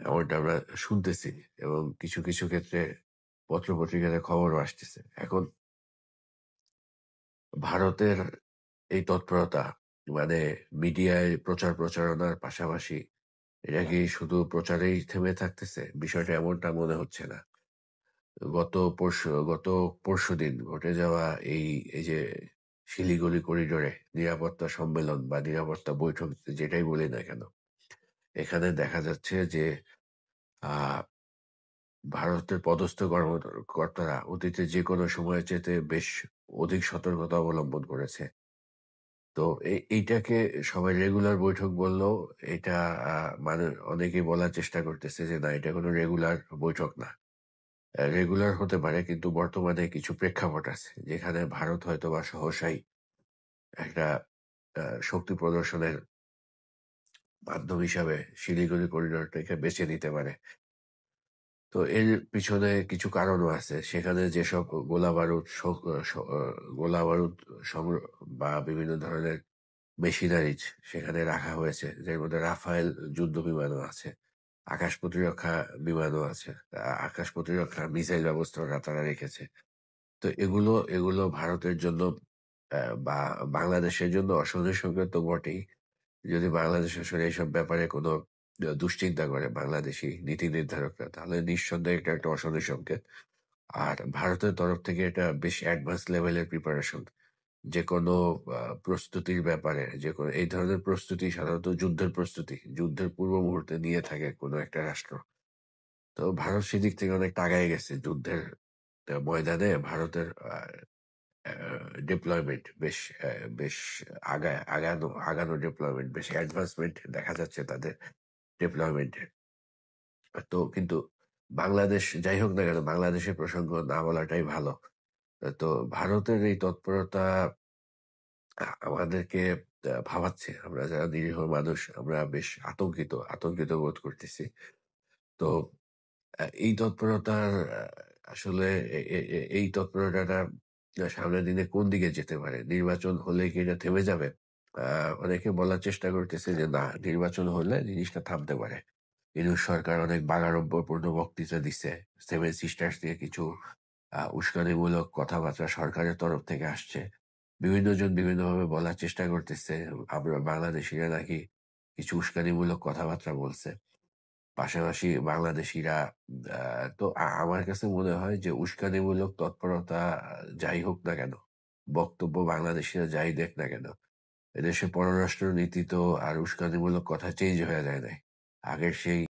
এমনটা আমরা শুনতেছি এবং কিছু, কিছু ক্ষেত্রে পত্র-পত্রিকাতে খবরও আসতেছে। এখন ভারতের এই তৎপরতা মানে মিডিয়ায় প্রচারণার পাশাপাশি এটা কি শুধু প্রচারেই থেমে থাকতেছে? বিষয়টা এমনটা মনে হচ্ছে না। গত পরশুদিন ঘটে যাওয়া এই যে শিলিগুড়ি করিডোরে নিরাপত্তা সম্মেলন বা নিরাপত্তা বৈঠক যেটাই বলি না কেন, এখানে দেখা যাচ্ছে যে আ ভারতের পদস্থ কর্তারা অতীতে যেকোনো সময়ের চাইতে বেশ অধিক সতর্কতা অবলম্বন করেছে। তো এইটাকে সবাই রেগুলার বৈঠক বললেও এটা মানে অনেকেই বলার চেষ্টা করতেছে যে না এটা কোনো রেগুলার বৈঠক না। রেগুলার হতে পারে কিন্তু বর্তমানে কিছু প্রেক্ষাপট আছে যেখানে ভারত হয়তোবা সহসাই একটা শক্তি প্রদর্শনের মাধ্যম হিসাবে শিলিগুড়ি করিডোরটাকে বেছে নিতে পারে। তো এর পিছনে কিছু কারণও আছে। সেখানে যেসব গোলাবারুদ গোলাবারুদ সংগ্রহ বা বিভিন্ন ধরনের মেশিনারিজ সেখানে রাখা হয়েছে। যার মধ্যে রাফায়েল যুদ্ধ বিমানও আছে। আকাশ প্রতিরক্ষা বিমানও আছে। আকাশ প্রতিরক্ষা মিসাইল ব্যবস্থাও তারা রেখেছে। তো এগুলো ভারতের জন্য বা বাংলাদেশের জন্য অশনির সংকেত তো বটেই। যদি বাংলাদেশ আসলে এইসব ব্যাপারে কোনো দুশ্চিন্তা করে বাংলাদেশী নীতি নির্ধারকরা তাহলে নিঃসন্দেহে এটা একটা অশনি সংকেত। আর ভারতের তরফ থেকে এটা বেশ অ্যাডভান্স লেভেলের প্রিপারেশন। যেকোনো প্রস্তুতির ব্যাপারে যেকোনো এই ধরনের প্রস্তুতি সাধারণত যুদ্ধের প্রস্তুতি। যুদ্ধের পূর্ব মুহূর্তে নিয়ে থাকে কোনো একটা রাষ্ট্র। তো ভারত সেদিক থেকে অনেকটা আগায় গেছে যুদ্ধের ময়দানে ভারতের ডিপ্লয়মেন্ট বেশ আগানো ডিপ্লয়মেন্ট বেশ অ্যাডভান্সমেন্ট দেখা যাচ্ছে তাদের ডিপ্লয়মেন্টে। তো কিন্তু বাংলাদেশ যাই হোক না কেন বাংলাদেশের প্রসঙ্গ না বলাটাই ভালো। তো ভারতের এই তৎপরতা আমাদেরকে ভাবাচ্ছে। আমরা যারা নিরীহ মানুষ আমরা বেশ আতঙ্কিত বোধ করতেছি। তো এই তৎপরতার আসলে এই তৎপরতাটা সামনের দিনে কোন দিকে যেতে পারে? নির্বাচন হলে কি এটা থেমে যাবে? অনেকে বলার চেষ্টা করতেছে যে না নির্বাচন হলে জিনিসটা থামতে পারে। ইউনূস সরকার অনেক বাগাড়ম্বরপূর্ণ বক্তৃতা দিছে। সেভেন সিস্টার্স দিয়ে কিছু উস্কানিমূলক কথাবার্তা সরকারের তরফ থেকে আসছে। বিভিন্ন জন বিভিন্নভাবে বলার চেষ্টা করতেছে। আমরা বাংলাদেশিরা নাকি কিছু উস্কানিমূলক কথাবার্তা বলছে। পাশাপাশি বাংলাদেশিরা তো আমার কাছে মনে হয় যে উস্কানিমূলক তৎপরতা যাই হোক না কেন, বক্তব্য বাংলাদেশিরা যাই দেখ না কেন, এদেশে পররাষ্ট্র নীতি তো আর উস্কানিমূলক কথা চেঞ্জ হয়ে যায় নাই। আগের সেই